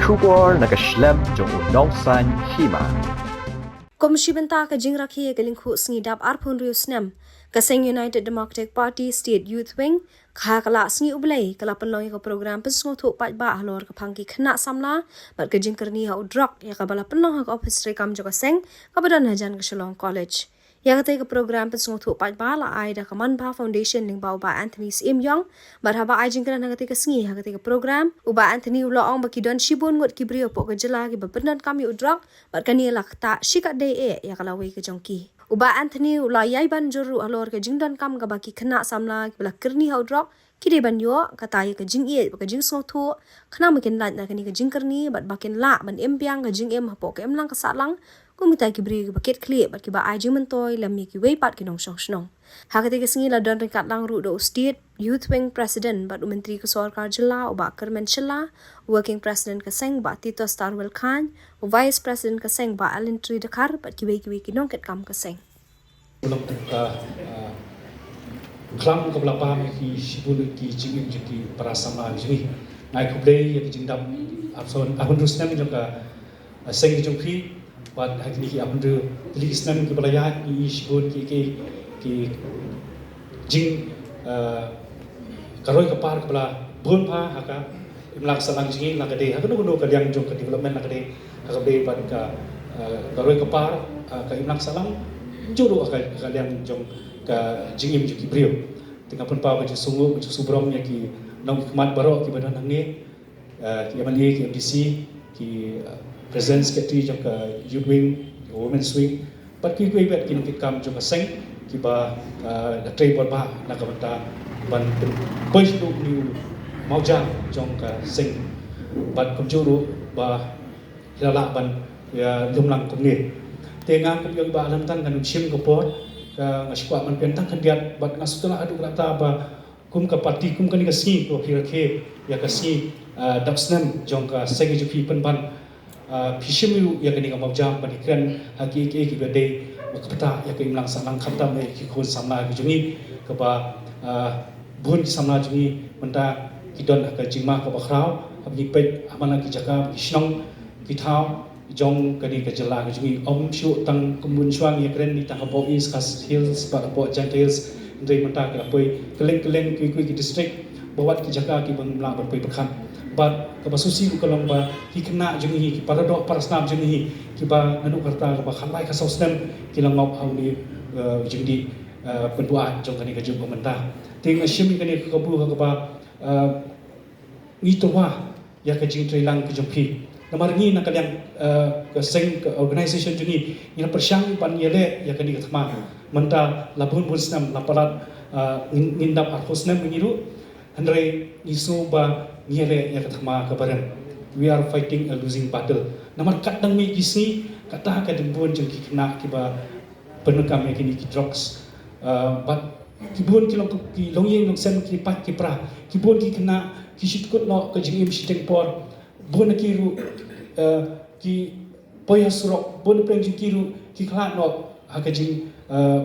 Shubor nakaslem jong unongsan hima. Komisi benta ka jingrakhi ka lingkhu sngi dap arphon riu snem ka Seng United Democratic Party State Youth Wing kha kala sngi ublai kala penlong ka program pesngo thu pat ba halor ka phangki khna samla bar ka jingkarni ha udrak ya ka bala penlong ka office rekam joka seng ka badan hajan ka Shillong College ya ka program pesngo thu pat ba la ai da ka manba foundation ning ba ba Anthony Sim Young bar ha ba ai jingkran ha ka sngi ha ka program uba Anthony ulo ong ba ki don shibon ngot ki brio po ka jela ki ba benan kami udrak bar ka ni lakta shika de ya kala wei ka jongki uba Anthony ula yai ban juru alor ka jingdan kam ka baki khna samla bla kirni haudrok kide ban yo kata ya ka jing ka jing so thu khna makin lat na kani ka jing karni bat bakin la ban empiang ka jing hapo ka emlang ka salang ku mita ki bri ka baket kle bat ki ba ai jing mentoy lammi ki wei pat ki nong shong snong ha ka te ka singi la don kat lang ru do state youth wing president bat menteri ka sarkar jilla uba kermen shilla working president ka seng ba Tito Starwell Khan vice president ka seng ba Alin Tri Dakar bat ki wei ki nong ket kam ka seng belum kelam ke belakang ki sibul ki jingin jadi para sama jadi naik kublai yang jindam abson abun rusnam juga seng jongki buat hari ini abun dili isnam ki belaya ki sibul ki jing karoi kepar kepala bun pa haka imlak salang jingin lagade haka nuno kaliang jong ke development lagade haka be buat ka karoi kepar ka imlak salang juru kalian jong ka jingim juki brio tengah pun pau ka sungu ka subrom ya ki nong khmat baro ki badan hangne ki MLA ki MDC ki president secretary jong ka youth wing women's wing pat ki koi bet ki nong kam jong ka seng ki ba trade bor ba na ka bata ban push du ni mauja jong ka seng bat kum juru ba hilala ban ya jumlang kum ni tengah kemudian ba alam tan kanun sim kopot ka ngaskwa man pentang kandiat bat ngasutla adu rata ba kum ka parti kum kani ka si ko hirake ya ka si dapsnam jong ka segi jupi penban phishimiu ya kani ka mawjam ban ikran haki ki bade wakta ya ka imlang sanang khamta me ki khon samna ki jungi ka ba bun ki samna jungi menta kidon ka jingma ka bakhrau abni pet amana ki jaka ki snong ki thau jong kani ka jela ka jungi om shu tang kumun swang ye kren ni tang bo is kas hills ba bo gentles ndai mata ka poi keleng ki district bawat ki jaka ki bang la ba poi pakhan ba ka basusi ku kalong ba ki kena jungi ki paradok parasnam jungi ki ba nanu karta ka ba khalai ka sosnem ki lang ngop au ni jingdi pendua jong kani ka jung menta ting ashim kani ka bu ka ba ni to wa ya ka jing trailang ki jong phi namar ni na kalian ke seng ke organisation jungi ina persyang pan yele ya kani ka thma menta labun busnam laparat ngindap arhosnam ngiru andre isu ba yele ya ka thma ka baran we are fighting a losing battle namar kat dang mi kisni kata ka dibun jung ki kena ki ba penukam ya kini ki drugs but kibun ki long yeng long sen ki pat ki pra kibun ki kena ki shitkut no ka jingim shiteng por bon kiru ki poya surok bon preng kiru ki khla no hakajing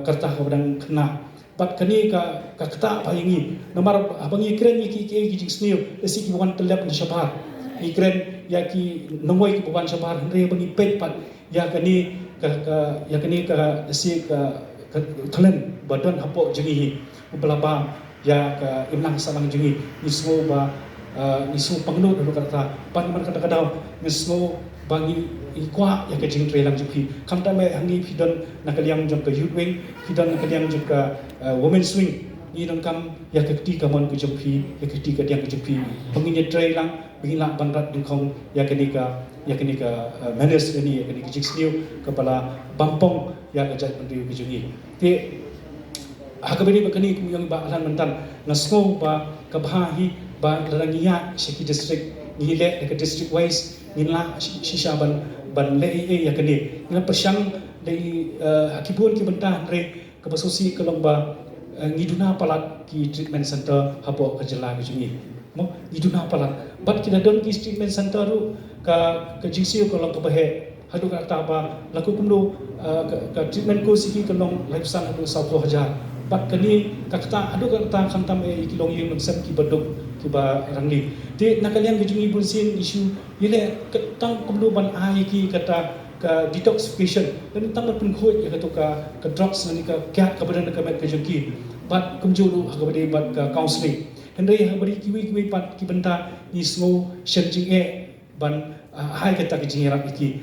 karta habdang khna bat kani ka kata paingi nomor abangi kren ki jing snil esi ki wan telap ni shabar ikren ya ki nongoi ki bukan shabar re bani pet pat ya kani ya kani ka esi ka thalen badan hapo jingi ubelaba ya ka imlang salang jingi ismo ba isu pangno do kata pan man kata kadau nismo bangi ikwa ya ke jing trelang jupi kamta me hangi pidon nakaliang jong ka youth wing pidon nakaliang jong ka women's wing ni dong kam ya ke ti kamon ku jupi ya ke ti ka diang ku jupi bangi trelang bangi la banrat ding khong ya ke ni ka manners ni ya ke ni jing sniu kepala bampong ya ke jai pendiri ku jungi te hakabeni bakani ku yang ba alan mentan nasmo ba kabhahi ba rangia shiki district ngile ke district wise ngila shisha ban le ya kene ngila persyang dari hakibun ki bentah re ke basosi ke lomba ngiduna palat ki treatment center habo ke jela ke jungi mo ngiduna palat bat kita don ki treatment center ru ka jingsi ko long ke bahe hadu kata ba laku kumdo ka treatment ko siki ke long lifestyle hadu 10,000 bat kani kakta adu kata khantam e kilong yeng maksam ki baduk kiba rangli ti nakaliang gejungi bunsin isu ile tang kumdu ban ai ki kata ka detoxification dan tang pun khoi ya ka drugs ni ka kya ka badan ka met ka jengki bat kumjulu ka bade bat ka counseling hendai ha bari kiwi pat ki benta ni smo shenjing ban hai kata ki jingira iki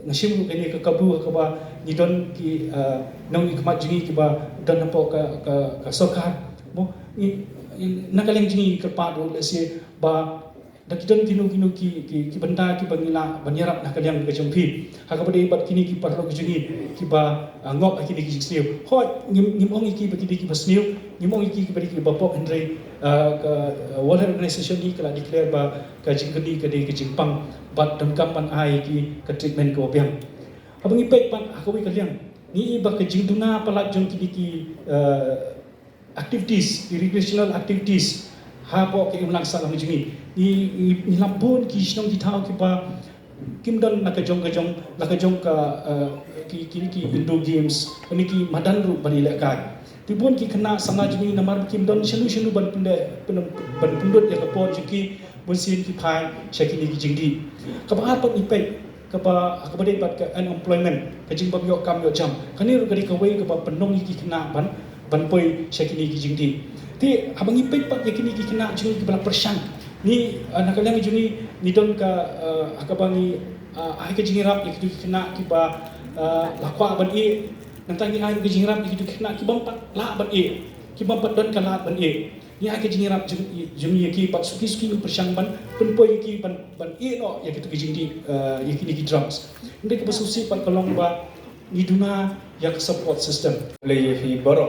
nasim ini ke kabu ke ba ni don ki nong ikmat jingi ki ba don napo ka sokar mo nakaleng jingi ke pa do lese ba dakidon kinu ki benda ki bangila banyarap nakaleng ke jompi ha ka bade bat kini ki parlo ke jingi ki ba ngop ki ki sniu hoi ngimong ki ba ki sniu ngimong ki ba ki ba pop andre ka World Health Organization ni kala declare ba ka jingkedi ke di ke jingpang bat dengkam pan ai ki ke treatment ko biang abang ipek pan akawi kaliang ni ba ke jingduna palat jong ki activities recreational activities ha po ke umlangsa lang jingi ni lampun ki snong ki thau ki ba kimdon na ka jong ka ki indoor games ni ki madan ru bani lekai tibun ki kena sanga jingi namar kimdon shelu ban pundut ya ka po jiki bunsin ki phai shakini ki jingdi ka ba pat ipek ka ba akabade bat ka unemployment ka jing bab yo kam yo jam kani ru kadi ka wei ka ba penong ki kena ban poi shakini ki jingdi ti abang ipek pat yakini ki kena jingi ki bala persang ni nakalang jingi ni don ka akabangi ai ka jingi rap ki kena ki ba lakwa ban nanti ai ke jingrap itu kena ki bampat la ban ki bampat don kala ban ni ai ke jingrap jumi ki pat suki persang ban penpoi ki ban no ya gitu ki jingdi ya kini ki drugs ndek ke basusi pat kolong ba ni duna ya support system le fi baro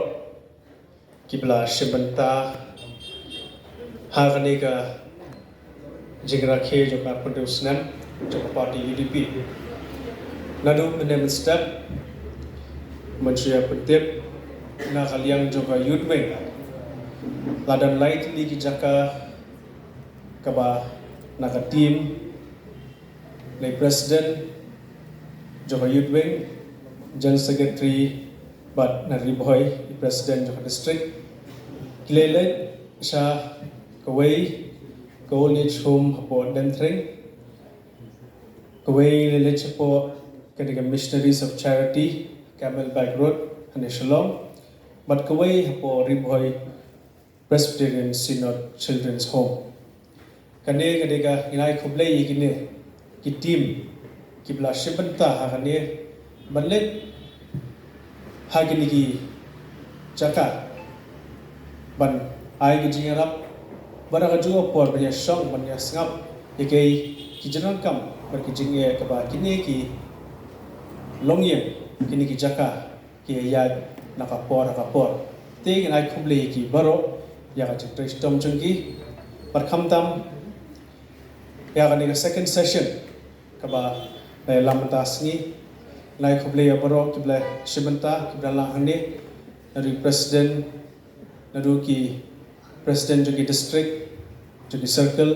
kibla shibanta harnika jingra khe jo ka produce jo party UDP nadu menem step Menteri Petip na kaliang juga youth wing ladan light li ki jaka kaba na ka team le president juga youth wing general secretary but na riboy president juga district kilele sa kawai college home hapo dentring kawai lele chapo kadiga missionaries of charity Camelback Road and Shalom, but kawai hapo riboy Presbyterian Synod Children's Home. Kane kadega inai kublai ikine ki team ki bla shibanta hakane banlet hagini ki jaka ban ai ki jingarap bara ka juo por banya song banya sngap ikai ki janang kam bar ki jinge ka ba kine ki longye kini ki jaka ki ya nakapor te ngai khuble ki baro ya ka chakta stom chungi parkham tam ya ka ni second session ka ba lamtas ni ngai khuble ya baro ki bla shibanta ki bla la hane nari president naru ki president jogi district jogi circle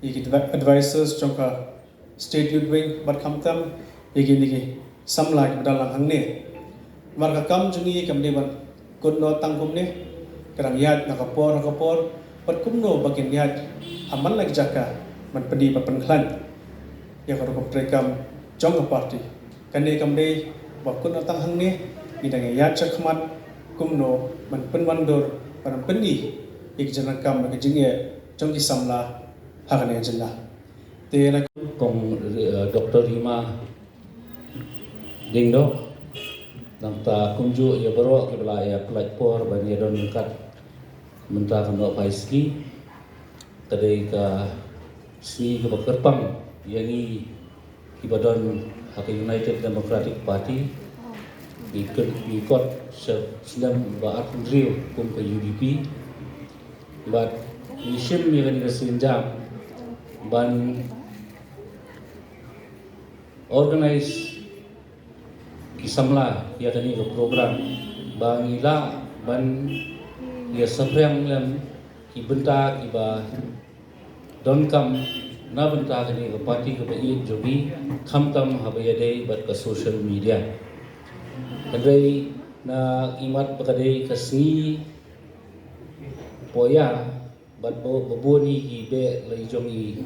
ki advisors chongka state youth wing parkham tam yegi ni samla ki dalang hangne marka kam jungi kam dewan kunno tangkum ne kerang yat nakapor pat kumno bagian yat aman lagi jaka man pedi papan klan ya karo koprekam jong party kane kam de ba kunno tang hangne bidang yat chakmat kumno man penwandor param peni ik janakam bagi jinge jong ki samla hakane jilla te na kong Dr. Hima Dingdo nangta kunju ya baro ke bela ya platform bani don kat mentah kando paiski tadi ka si ke bekerpang yangi ibadon hak United Democratic Party ikut sedang baat drill kum ke UDP but mission yang disenjam ban organize kisamla ya tani ke program bangila ban ya saprang lam ibenta iba don kam na benta tani ke party ke bai jogi khamtam habaya dei bat ke social media kadai na imat pakadai kasni poya bat bo ni hi be lai jong i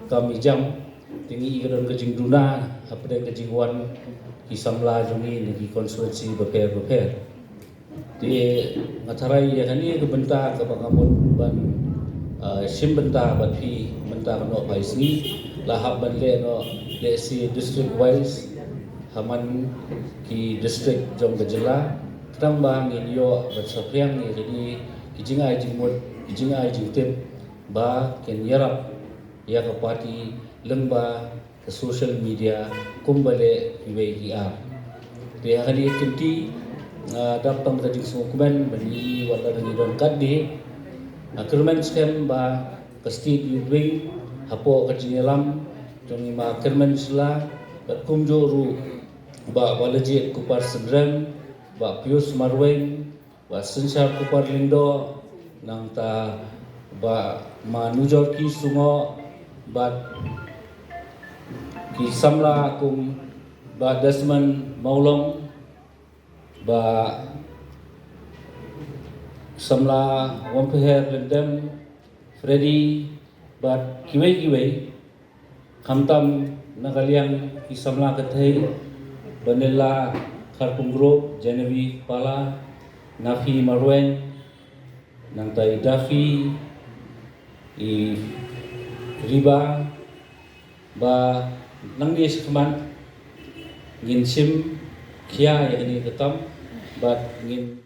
kami jam tingi i gadon kajing duna apde kajing wan ki samla jong i ni konstituensi beper ti ngatarai ya kani ke benta ke bangamon ban sim benta bat phi benta no pai sni lahap ban le no le si district wise haman ki district jong gejela tang bang in yo bat sapriang ni jadi kijingai jingmot kijingai jingtem ba ken yarap ya ka party lengba ke social media kumbale PWIR dia hari kinti datang ke jingsu kumen bani wala ni don kaddi kermen scam ba ke state youth wing hapo ke jingelam jong ma kermen sila bat kumjoru ba walaje kupar sedrem ba pius marweng ba sensar kupar lindo nang ta ba manujor ki sungo ba ki samla kum ba Desmond Maulong ba samla wampeher lendem Freddy ba kiwei khamtam nagaliang ki samla kathei Vanilla Kharpum Group Genevieve Pala Nafi Marwen nang tai Dafi i Riba ba nang ni sekman ngin sim kia ya ni ketam bat ngin